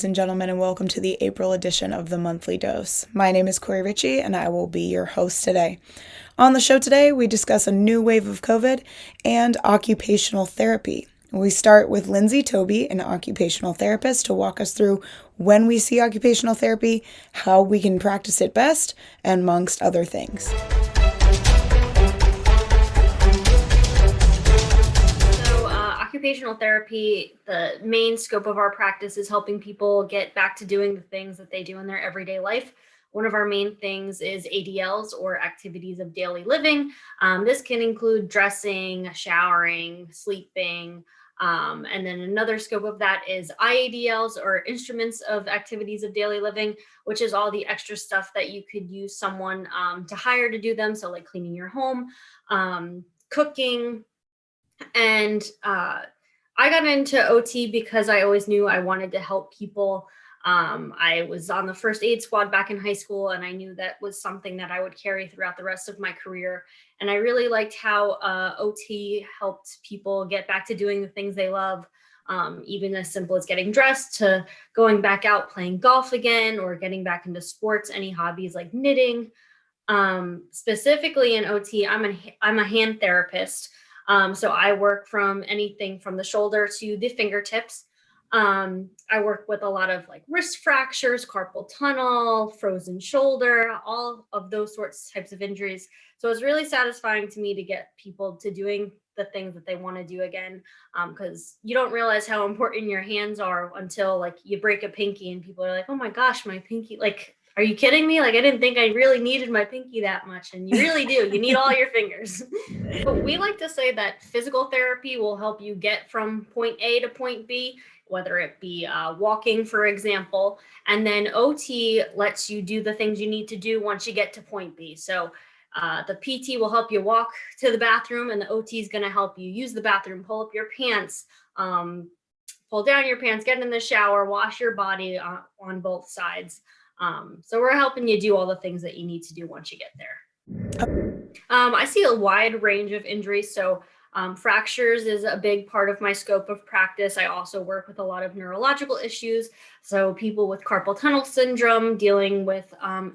ladies and gentlemen, and welcome to the April edition of the Monthly Dose. My name is Cori Ritchey, and I will be your host today. On the show today, we discuss a new wave of COVID and occupational therapy. We start with Lindsay Tobey, an occupational therapist, to walk us through when we see occupational therapy, how we can practice it best, and amongst other things. Occupational therapy, the main scope of our practice is helping people get back to doing the things that they do in their everyday life. One of our main things is ADLs, or activities of daily living. This can include dressing, showering, sleeping, and then another scope of that is IADLs, or instruments of activities of daily living, which is all the extra stuff that you could use someone to hire to do them. So like cleaning your home, cooking. And I got into OT because I always knew I wanted to help people. I was on the first aid squad back in high school, and I knew that was something that I would carry throughout the rest of my career. And I really liked how OT helped people get back to doing the things they love, even as simple as getting dressed to going back out playing golf again, or getting back into sports, any hobbies like knitting. Specifically in OT, I'm a hand therapist. So I work from anything from the shoulder to the fingertips. I work with a lot of like wrist fractures, carpal tunnel, frozen shoulder, all of those types of injuries. So it's really satisfying to me to get people to doing the things that they want to do again, because you don't realize how important your hands are until like you break a pinky and people are like, oh my gosh, my pinky, like, are you kidding me? Like, I didn't think I really needed my pinky that much. And you really do. You need all your fingers. But we like to say that physical therapy will help you get from point A to point B, whether it be walking, for example. And then OT lets you do the things you need to do once you get to point B. So the PT will help you walk to the bathroom, and the OT is going to help you use the bathroom, pull up your pants, pull down your pants, get in the shower, wash your body on both sides. So we're helping you do all the things that you need to do once you get there. I see a wide range of injuries. So fractures is a big part of my scope of practice. I also work with a lot of neurological issues. So people with carpal tunnel syndrome, dealing with an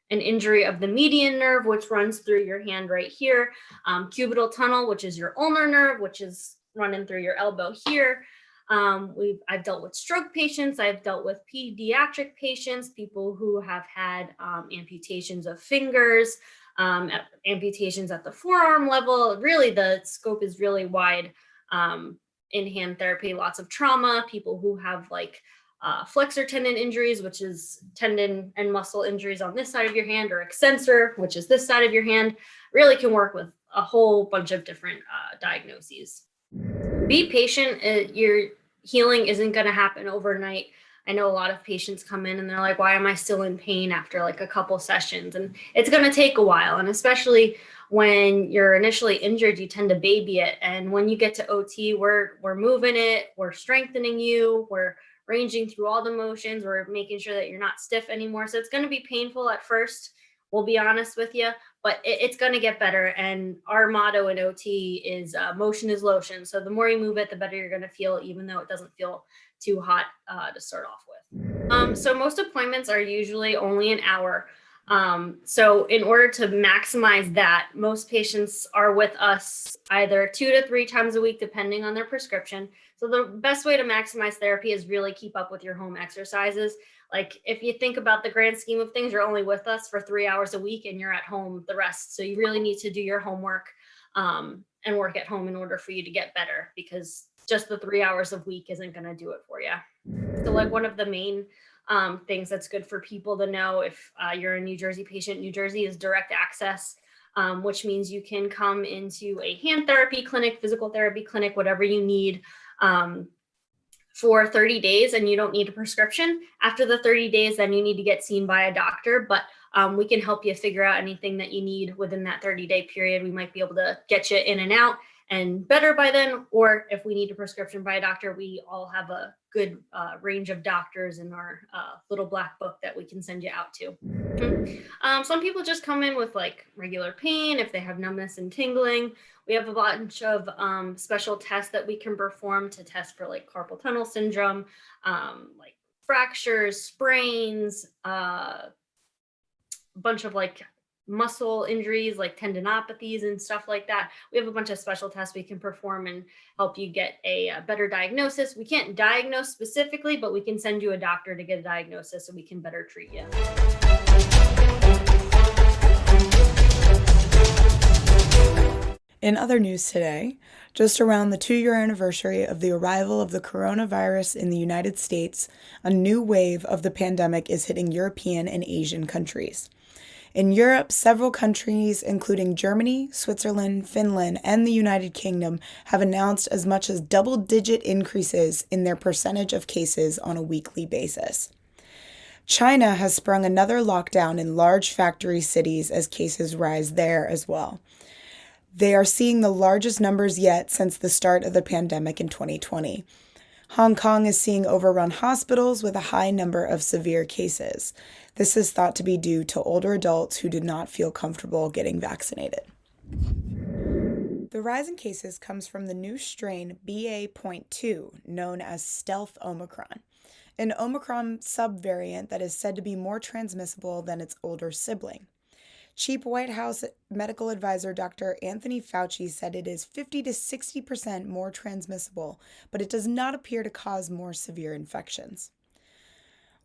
injury of the median nerve, which runs through your hand right here. Cubital tunnel, which is your ulnar nerve, which is running through your elbow here. I've dealt with stroke patients. I've dealt with pediatric patients, people who have had amputations of fingers, amputations at the forearm level. Really, the scope is really wide in hand therapy. Lots of trauma, people who have like flexor tendon injuries, which is tendon and muscle injuries on this side of your hand, or extensor, which is this side of your hand. Really can work with a whole bunch of different diagnoses. Be patient. Your healing isn't going to happen overnight. I know a lot of patients come in and they're like, why am I still in pain after like a couple sessions? And it's going to take a while. And especially when you're initially injured, you tend to baby it. And when you get to OT, we're moving it, we're strengthening you, we're ranging through all the motions, we're making sure that you're not stiff anymore. So it's going to be painful at first. We'll be honest with you, but it's going to get better. And our motto in OT is motion is lotion. So the more you move it, the better you're going to feel, even though it doesn't feel too hot to start off with. So most appointments are usually only an hour. So in order to maximize that, most patients are with us either 2 to 3 times a week, depending on their prescription. So the best way to maximize therapy is really keep up with your home exercises. Like if you think about the grand scheme of things, you're only with us for 3 hours a week and you're at home the rest. So you really need to do your homework and work at home in order for you to get better, because just the 3 hours a week isn't going to do it for you. So like one of the main things that's good for people to know, if you're a New Jersey patient, New Jersey is direct access, which means you can come into a hand therapy clinic, physical therapy clinic, whatever you need, for 30 days, and you don't need a prescription. After the 30 days, then you need to get seen by a doctor, but we can help you figure out anything that you need within that 30-day period. We might be able to get you in and out. and better by then, or if we need a prescription by a doctor, we all have a good range of doctors in our little black book that we can send you out to. Some people just come in with like regular pain if they have numbness and tingling. We have a bunch of special tests that we can perform to test for like carpal tunnel syndrome, like fractures, sprains, a bunch of like muscle injuries like tendinopathies and stuff like that. We have a bunch of special tests we can perform and help you get a better diagnosis. We can't diagnose specifically, but we can send you a doctor to get a diagnosis so we can better treat you. In other news today, just around the 2-year anniversary of the arrival of the coronavirus in the United States, a new wave of the pandemic is hitting European and Asian countries. In Europe, several countries, including Germany, Switzerland, Finland, and the United Kingdom, have announced as much as double-digit increases in their percentage of cases on a weekly basis. China has sprung another lockdown in large factory cities as cases rise there as well. They are seeing the largest numbers yet since the start of the pandemic in 2020. Hong Kong is seeing overrun hospitals with a high number of severe cases. This is thought to be due to older adults who did not feel comfortable getting vaccinated. The rise in cases comes from the new strain BA.2, known as stealth Omicron, an Omicron subvariant that is said to be more transmissible than its older sibling. Chief White House medical advisor Dr. Anthony Fauci said it is 50 to 60% more transmissible, but it does not appear to cause more severe infections.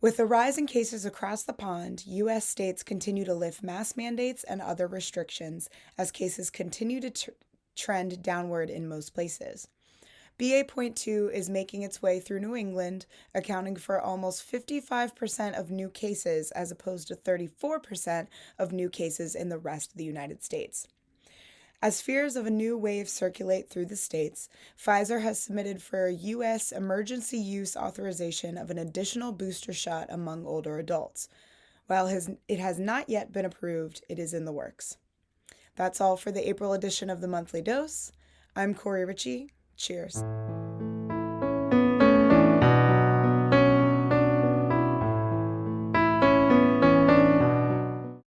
With the rise in cases across the pond, U.S. states continue to lift mask mandates and other restrictions as cases continue to trend downward in most places. BA.2 is making its way through New England, accounting for almost 55% of new cases as opposed to 34% of new cases in the rest of the United States. As fears of a new wave circulate through the states, Pfizer has submitted for a U.S. emergency use authorization of an additional booster shot among older adults. While it has not yet been approved, it is in the works. That's all for the April edition of the Monthly Dose. I'm Cori Ritchey. Cheers.